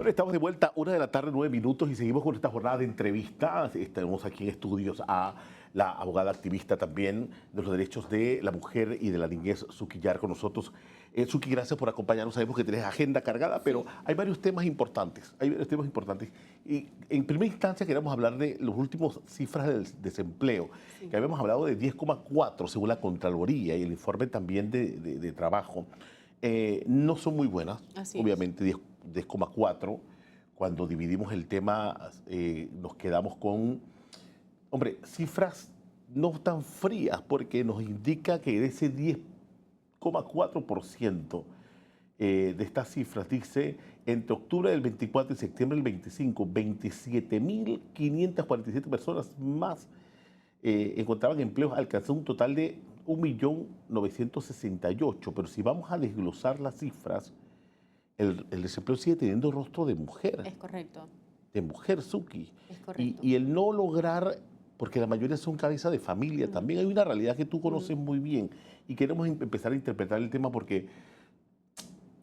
Bueno, estamos de vuelta, 1 de la tarde, 9 minutos, y seguimos con esta jornada de entrevistas. Tenemos aquí en estudios a la abogada activista también de los derechos de la mujer y de la niñez, Suki Yar, con nosotros. Suki, gracias por acompañarnos. Sabemos que tienes agenda cargada, pero hay varios temas importantes. Y en primera instancia queremos hablar de las últimas cifras del desempleo, que habíamos hablado de 10,4 según la Contraloría y el informe también de trabajo. No son muy buenas, obviamente 10,4. Cuando dividimos el tema, nos quedamos con, hombre, cifras no tan frías, porque nos indica que de ese 10,4% de estas cifras, dice, entre octubre del 24 y septiembre del 25, 27.547 personas más encontraban empleos, alcanzó un total de 1.968.000. Pero si vamos a desglosar las cifras, el desempleo sigue teniendo rostro de mujer. Es correcto. De mujer, Suki. Es correcto. Y el no lograr, porque la mayoría son cabeza de familia, también hay una realidad que tú conoces muy bien. Y queremos empezar a interpretar el tema porque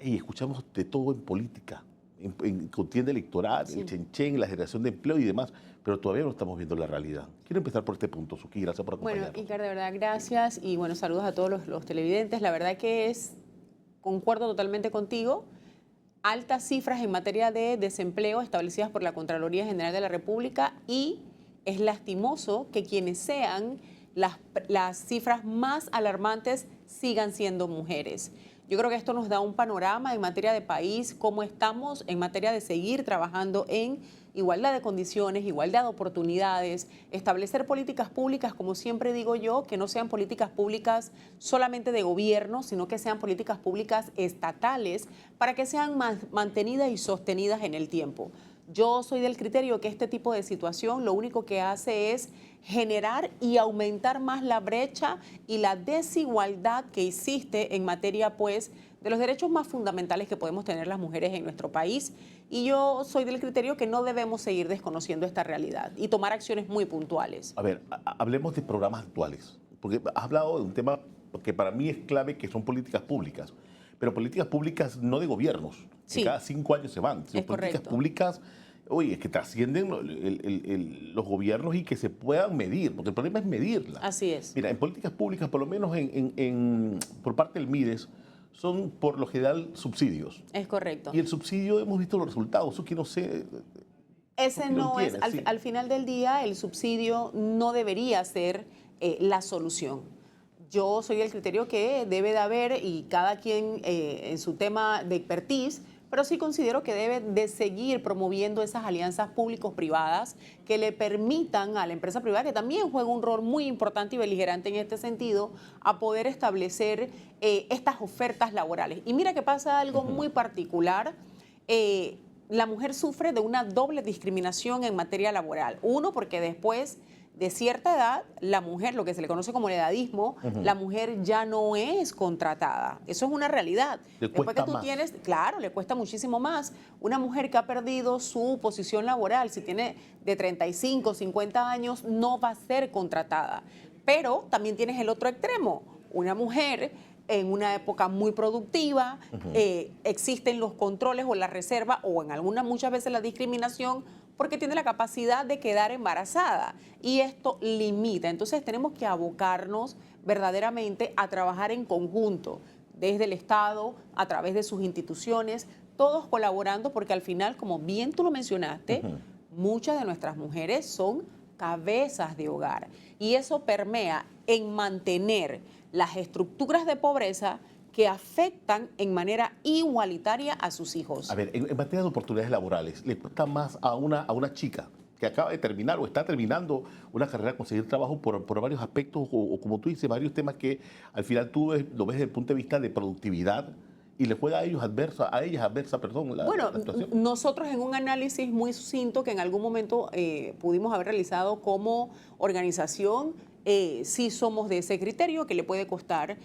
escuchamos de todo en política, en contienda electoral, el chenchen, la generación de empleo y demás, pero todavía no estamos viendo la realidad. Quiero empezar por este punto, Suki. Gracias por acompañarnos. Bueno, Iker, de verdad, gracias. Y bueno, saludos a todos los televidentes. La verdad que concuerdo totalmente contigo. Altas cifras en materia de desempleo establecidas por la Contraloría General de la República, y es lastimoso que quienes sean las cifras más alarmantes sigan siendo mujeres. Yo creo que esto nos da un panorama en materia de país, cómo estamos en materia de seguir trabajando en igualdad de condiciones, igualdad de oportunidades, establecer políticas públicas, como siempre digo yo, que no sean políticas públicas solamente de gobierno, sino que sean políticas públicas estatales para que sean mantenidas y sostenidas en el tiempo. Yo soy del criterio que este tipo de situación lo único que hace es generar y aumentar más la brecha y la desigualdad que existe en materia, pues, de los derechos más fundamentales que podemos tener las mujeres en nuestro país. Y yo soy del criterio que no debemos seguir desconociendo esta realidad y tomar acciones muy puntuales. A ver, hablemos de programas actuales, porque has hablado de un tema que para mí es clave, que son políticas públicas, pero políticas públicas no de gobiernos, que cada 5 años se van, sino políticas públicas, oye, que trascienden los gobiernos y que se puedan medir, porque el problema es medirlas. Así es. Mira, en políticas públicas, por lo menos por parte del MIDES, son por lo general subsidios. Es correcto. Y el subsidio, hemos visto los resultados, eso que no sé. Ese no es, al final del día, el subsidio no debería ser la solución. Yo soy del criterio que debe de haber, y cada quien en su tema de expertise, pero sí considero que debe de seguir promoviendo esas alianzas públicos-privadas que le permitan a la empresa privada, que también juega un rol muy importante y beligerante en este sentido, a poder establecer estas ofertas laborales. Y mira que pasa algo muy particular. La mujer sufre de una doble discriminación en materia laboral. Uno, porque después de cierta edad, la mujer, lo que se le conoce como el edadismo, la mujer ya no es contratada. Eso es una realidad. Después que tú tienes, claro, le cuesta muchísimo más. Una mujer que ha perdido su posición laboral, si tiene de 35, 50 años, no va a ser contratada. Pero también tienes el otro extremo. Una mujer en una época muy productiva, existen los controles o la reserva, o en muchas veces la discriminación, porque tiene la capacidad de quedar embarazada, y esto limita. Entonces tenemos que abocarnos verdaderamente a trabajar en conjunto, desde el Estado, a través de sus instituciones, todos colaborando, porque al final, como bien tú lo mencionaste, muchas de nuestras mujeres son cabezas de hogar, y eso permea en mantener las estructuras de pobreza que afectan en manera igualitaria a sus hijos. A ver, en materia de oportunidades laborales, ¿le cuesta más a una chica que acaba de terminar o está terminando una carrera conseguir trabajo por varios aspectos, o como tú dices, varios temas que al final tú lo ves desde el punto de vista de productividad, y le juega a ellas adversa, la situación? Nosotros en un análisis muy sucinto que en algún momento pudimos haber realizado como organización, sí somos de ese criterio, que le puede costar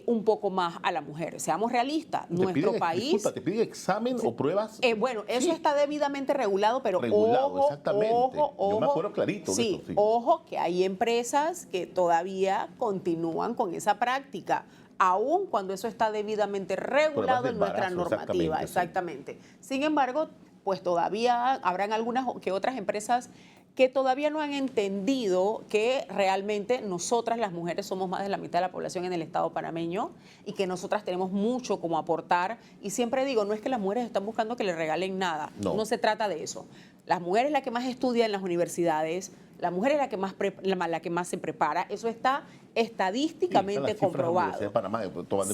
un poco más a la mujer. Seamos realistas, nuestro país... Disculpa, ¿te piden examen o pruebas? Bueno, eso está debidamente regulado, pero exactamente. ojo, yo me acuerdo clarito de eso, ojo, que hay empresas que todavía continúan con esa práctica, aun cuando eso está debidamente regulado en nuestra normativa. Exactamente. Sin embargo, pues todavía habrán algunas que otras empresas que todavía no han entendido que realmente nosotras las mujeres somos más de la mitad de la población en el Estado panameño y que nosotras tenemos mucho como aportar. Y siempre digo, no es que las mujeres están buscando que les regalen nada, no se trata de eso. Las mujeres es la que más estudia en las universidades, la mujer es la que más se prepara, eso está estadísticamente comprobado.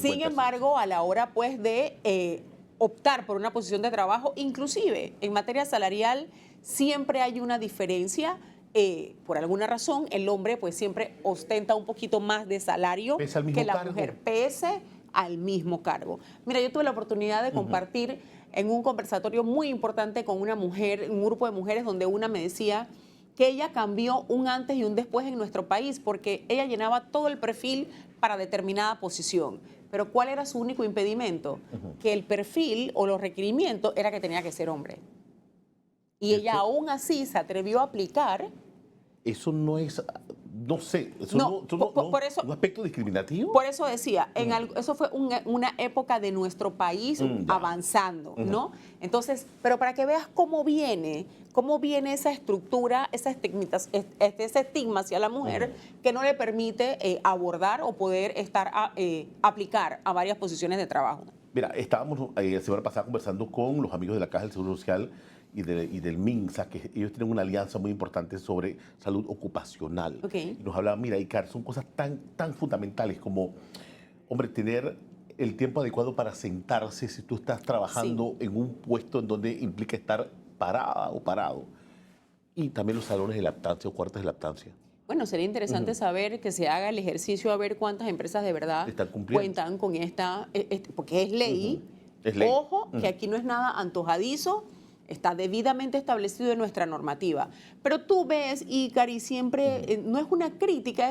Sin embargo, a la hora pues de optar por una posición de trabajo, inclusive en materia salarial, siempre hay una diferencia. Por alguna razón, el hombre pues siempre ostenta un poquito más de salario que la mujer, pese al mismo cargo. Mira, yo tuve la oportunidad de compartir en un conversatorio muy importante con una mujer, un grupo de mujeres, donde una me decía que ella cambió un antes y un después en nuestro país porque ella llenaba todo el perfil para determinada posición. Pero ¿cuál era su único impedimento? Que el perfil o los requerimientos era que tenía que ser hombre. Y ella aún así se atrevió a aplicar. Eso no es, no sé, eso no, por eso, ¿un aspecto discriminativo? Por eso decía, eso fue una época de nuestro país avanzando, ¿no? Entonces, pero para que veas cómo viene esa estructura, ese estigma hacia la mujer que no le permite abordar o poder aplicar a varias posiciones de trabajo. Mira, estábamos la semana pasada conversando con los amigos de la Caja del Seguro Social y del MINSA, que ellos tienen una alianza muy importante sobre salud ocupacional. Y nos hablaban, mira, Icar, son cosas tan fundamentales como, hombre, tener el tiempo adecuado para sentarse si tú estás trabajando en un puesto en donde implica estar parada o parado. Y también los salones de lactancia o cuartos de lactancia. Bueno, sería interesante saber que se haga el ejercicio a ver cuántas empresas de verdad cuentan con porque es ley. Es ley. Ojo, que aquí no es nada antojadizo, está debidamente establecido en nuestra normativa. Pero tú ves, Icar, y siempre no es una crítica,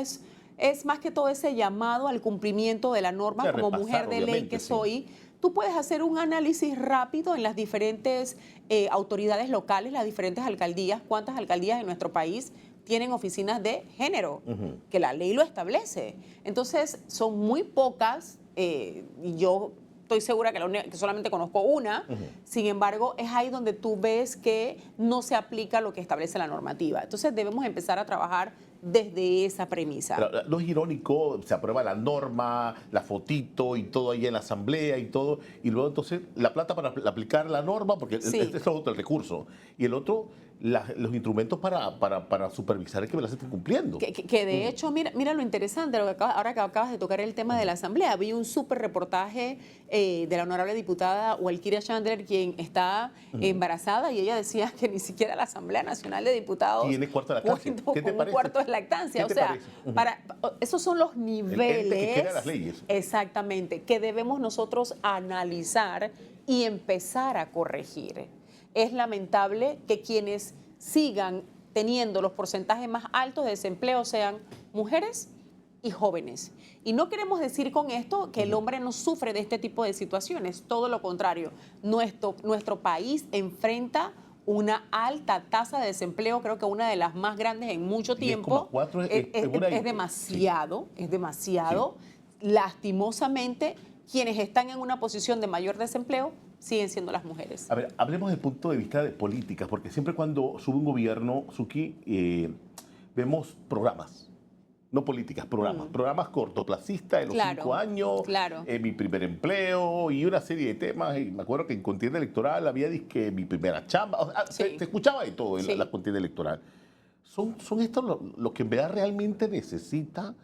es más que todo ese llamado al cumplimiento de la norma, como mujer de ley que soy. Tú puedes hacer un análisis rápido en las diferentes autoridades locales, las diferentes alcaldías, cuántas alcaldías en nuestro país tienen oficinas de género, que la ley lo establece. Entonces, son muy pocas, y yo estoy segura que solamente conozco una. Sin embargo, es ahí donde tú ves que no se aplica lo que establece la normativa. Entonces, debemos empezar a trabajar desde esa premisa. Pero no es irónico, se aprueba la norma, la fotito y todo ahí en la asamblea y todo, y luego entonces la plata para aplicar la norma, porque este es otro recurso, y el otro, los instrumentos para supervisar que me las estén cumpliendo. Que de hecho, mira lo interesante, ahora que acabas de tocar el tema de la asamblea, vi un súper reportaje de la honorable diputada Walkiria Chandler, quien está embarazada, y ella decía que ni siquiera la Asamblea Nacional de Diputados tiene cuarto de lactancia. ¿Qué te parece? Un cuarto de lactancia. O sea, esos son los niveles que crea las leyes. Exactamente, que debemos nosotros analizar y empezar a corregir. Es lamentable que quienes sigan teniendo los porcentajes más altos de desempleo sean mujeres y jóvenes. Y no queremos decir con esto que el hombre no sufre de este tipo de situaciones, todo lo contrario. Nuestro país enfrenta una alta tasa de desempleo, creo que una de las más grandes en mucho tiempo. 10,4 es demasiado, es demasiado. Sí. Lastimosamente, quienes están en una posición de mayor desempleo siguen siendo las mujeres. A ver, hablemos desde el punto de vista de políticas, porque siempre cuando sube un gobierno, Suki, vemos programas, no políticas, programas. Programas cortoplacistas de los 5 años, mi primer empleo y una serie de temas. Y me acuerdo que en contienda electoral había que mi primera chamba. O sea, se escuchaba de todo en la contienda electoral. ¿Son estos lo que en verdad realmente necesita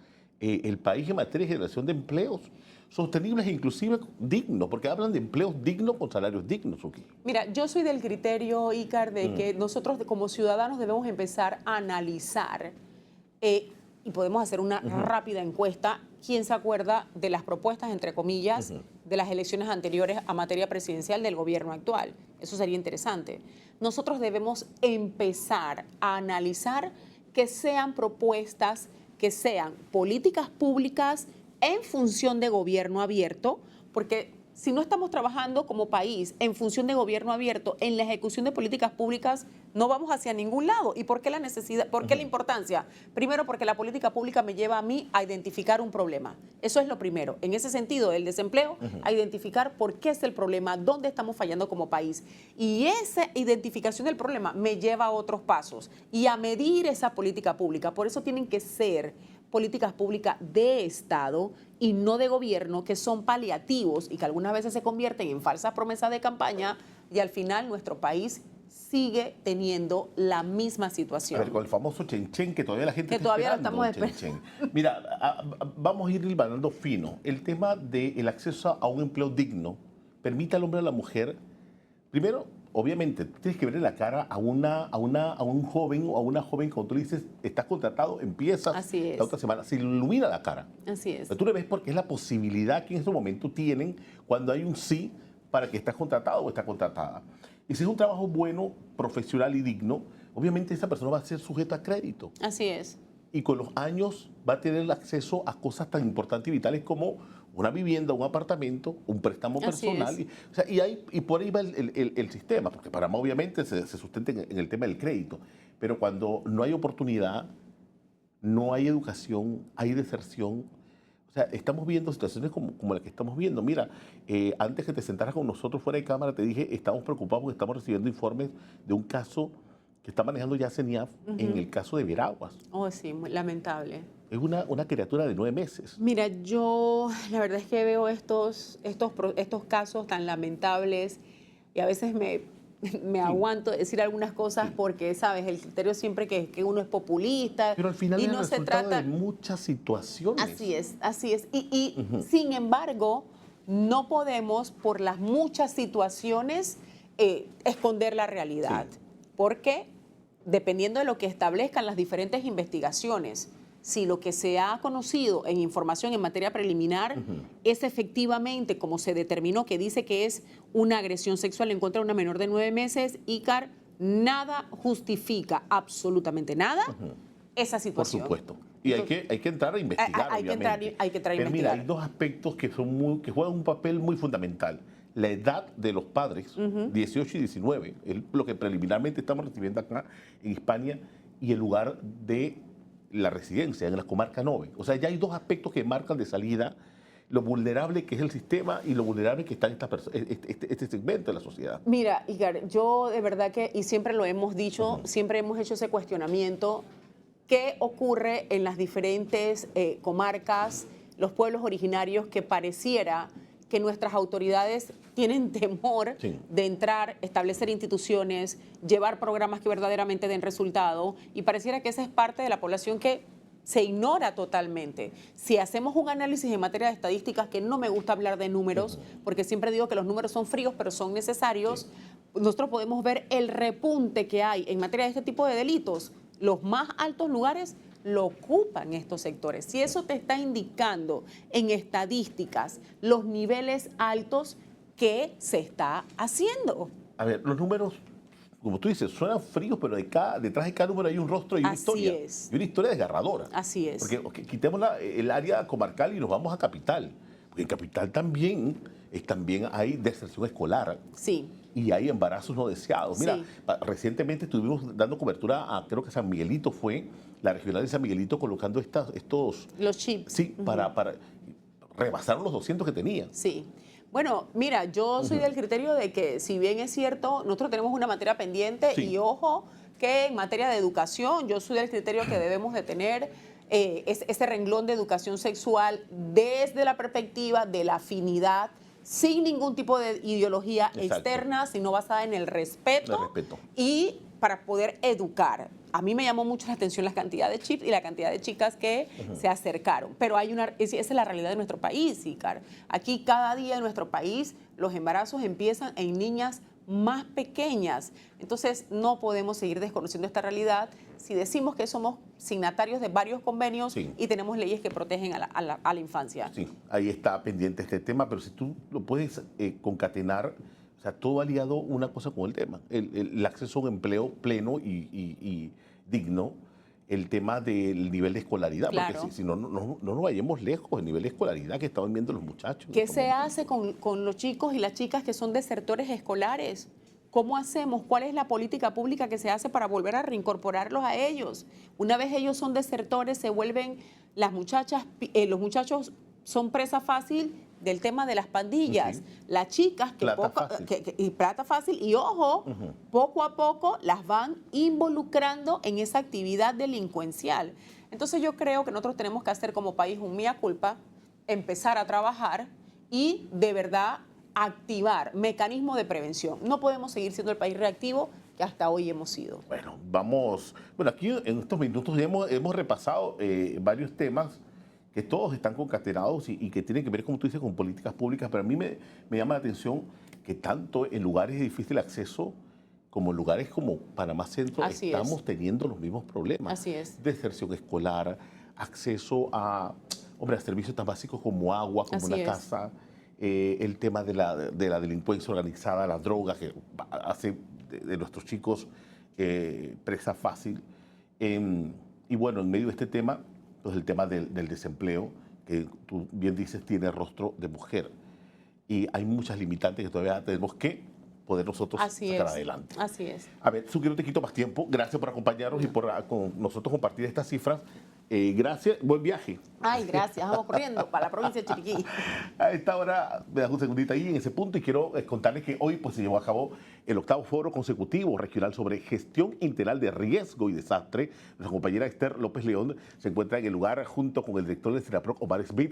el país en materia de generación de empleos sostenibles e inclusive dignos? Porque hablan de empleos dignos con salarios dignos. Mira, yo soy del criterio, Icar, de que nosotros como ciudadanos debemos empezar a analizar y podemos hacer una rápida encuesta. ¿Quién se acuerda de las propuestas, entre comillas, de las elecciones anteriores a materia presidencial del gobierno actual? Eso sería interesante. Nosotros debemos empezar a analizar que sean propuestas, que sean políticas públicas en función de gobierno abierto, porque si no estamos trabajando como país en función de gobierno abierto, en la ejecución de políticas públicas, no vamos hacia ningún lado. ¿Y por qué la necesidad? ¿Por qué la importancia? Primero, porque la política pública me lleva a mí a identificar un problema. Eso es lo primero. En ese sentido, el desempleo, a identificar por qué es el problema, dónde estamos fallando como país. Y esa identificación del problema me lleva a otros pasos y a medir esa política pública. Por eso tienen que ser políticas públicas de Estado y no de gobierno, que son paliativos y que algunas veces se convierten en falsas promesas de campaña, y al final nuestro país sigue teniendo la misma situación. A ver, con el famoso chenchen que todavía la gente que está todavía esperando. Lo estamos esperando. Mira, vamos a ir hilvanando fino. El tema del acceso a un empleo digno permite al hombre y a la mujer, primero, obviamente, tienes que verle la cara a un joven o a una joven, cuando tú le dices, estás contratado, empiezas Así es. la otra semana, se le ilumina la cara. Así es. Pero tú le ves porque es la posibilidad que en ese momento tienen cuando hay un sí para que estás contratado o estás contratada. Y si es un trabajo bueno, profesional y digno, obviamente esa persona va a ser sujeta a crédito. Así es. Y con los años va a tener acceso a cosas tan importantes y vitales como una vivienda, un apartamento, un préstamo personal. Y por ahí va el sistema, porque Panamá obviamente se sustenta en el tema del crédito. Pero cuando no hay oportunidad, no hay educación, hay deserción. O sea, estamos viendo situaciones como la que estamos viendo. Mira, antes que te sentaras con nosotros fuera de cámara, te dije, estamos preocupados porque estamos recibiendo informes de un caso que está manejando ya CENIAF en el caso de Veraguas. Oh, sí, muy lamentable. Es una criatura de 9 meses. Mira, yo la verdad es que veo estos casos tan lamentables y a veces me aguanto decir algunas cosas porque, sabes, el criterio siempre que uno es populista. Pero al final y es no el se resultado trata de muchas situaciones. Así es, así es. Y sin embargo, no podemos por las muchas situaciones esconder la realidad. Sí. Porque dependiendo de lo que establezcan las diferentes investigaciones, si lo que se ha conocido en información en materia preliminar es efectivamente como se determinó, que dice que es una agresión sexual en contra de una menor de 9 meses, Ícar, nada justifica, absolutamente nada, esa situación. Por supuesto. Y hay que entrar a investigar, hay que entrar a investigar. Pero mira, hay dos aspectos que juegan un papel muy fundamental. La edad de los padres, 18 y 19, es lo que preliminarmente estamos recibiendo acá en España, y el lugar de la residencia, en la comarca 9. O sea, ya hay dos aspectos que marcan de salida lo vulnerable que es el sistema y lo vulnerable que está en este segmento de la sociedad. Mira, Ícar, yo de verdad que, y siempre lo hemos dicho, siempre hemos hecho ese cuestionamiento, ¿qué ocurre en las diferentes comarcas, los pueblos originarios, que pareciera que nuestras autoridades tienen temor de entrar, establecer instituciones, llevar programas que verdaderamente den resultado, y pareciera que esa es parte de la población que se ignora totalmente? Si hacemos un análisis en materia de estadísticas, que no me gusta hablar de números, porque siempre digo que los números son fríos, pero son necesarios, nosotros podemos ver el repunte que hay en materia de este tipo de delitos. Los más altos lugares lo ocupan estos sectores. Si eso te está indicando en estadísticas los niveles altos, ¿qué se está haciendo? A ver, los números, como tú dices, suenan fríos, pero detrás de cada número hay un rostro y una historia. Así es. Y una historia desgarradora. Así es. Porque quitemos el área comarcal y nos vamos a Capital. Porque en Capital también hay deserción escolar. Sí. Y hay embarazos no deseados. Mira, recientemente estuvimos dando cobertura a, creo que San Miguelito fue, la regional de San Miguelito, colocando estos... Los chips. Sí, para rebasar los 200 que tenía. Sí. Bueno, mira, yo soy del criterio de que, si bien es cierto, nosotros tenemos una materia pendiente, y ojo, que en materia de educación, yo soy del criterio que debemos de tener ese renglón de educación sexual desde la perspectiva de la afinidad, sin ningún tipo de ideología externa, sino basada en el respeto. Y para poder educar. A mí me llamó mucho la atención la cantidad de chips y la cantidad de chicas que se acercaron. Pero esa es la realidad de nuestro país, Ícar. Aquí cada día en nuestro país los embarazos empiezan en niñas más pequeñas. Entonces no podemos seguir desconociendo esta realidad si decimos que somos signatarios de varios convenios y tenemos leyes que protegen a la infancia. Sí, ahí está pendiente este tema, pero si tú lo puedes concatenar, o sea, todo ha ligado una cosa con el tema, el acceso a un empleo pleno y digno, el tema del nivel de escolaridad, Claro. porque si no, no nos vayamos lejos, el nivel de escolaridad que estaban viendo los muchachos. ¿Qué se hace con los chicos y las chicas que son desertores escolares? ¿Cómo hacemos? ¿Cuál es la política pública que se hace para volver a reincorporarlos a ellos? Una vez ellos son desertores, se vuelven las muchachas, los muchachos son presa fácil del tema de las pandillas. Sí. Las chicas y plata fácil, y ojo, poco a poco las van involucrando en esa actividad delincuencial. Entonces yo creo que nosotros tenemos que hacer como país un mea culpa, empezar a trabajar y de verdad activar mecanismos de prevención. No podemos seguir siendo el país reactivo que hasta hoy hemos sido. Bueno, aquí en estos minutos hemos repasado varios temas que todos están concatenados y que tienen que ver, como tú dices, con políticas públicas, pero a mí me llama la atención que tanto en lugares de difícil acceso como en lugares como Panamá Centro estamos teniendo los mismos problemas. Así es. Deserción escolar, acceso a servicios tan básicos como agua, como una casa, el tema de la delincuencia organizada, la droga, que hace de nuestros chicos presa fácil. Y bueno, en medio de este tema, pues el tema del desempleo, que tú bien dices, tiene rostro de mujer. Y hay muchas limitantes que todavía tenemos que poder nosotros sacar adelante. Así es. A ver, Suki, no te quito más tiempo. Gracias por acompañarnos y por con nosotros compartir estas cifras. Gracias, buen viaje. Ay, gracias, vamos corriendo para la provincia de Chiriquí. A esta hora, me das un segundito ahí en ese punto y quiero contarles que hoy pues, se llevó a cabo el 8º Foro Consecutivo Regional sobre Gestión Integral de Riesgo y Desastre. Nuestra compañera Esther López León se encuentra en el lugar junto con el director de CENAPROC, Omar Smith,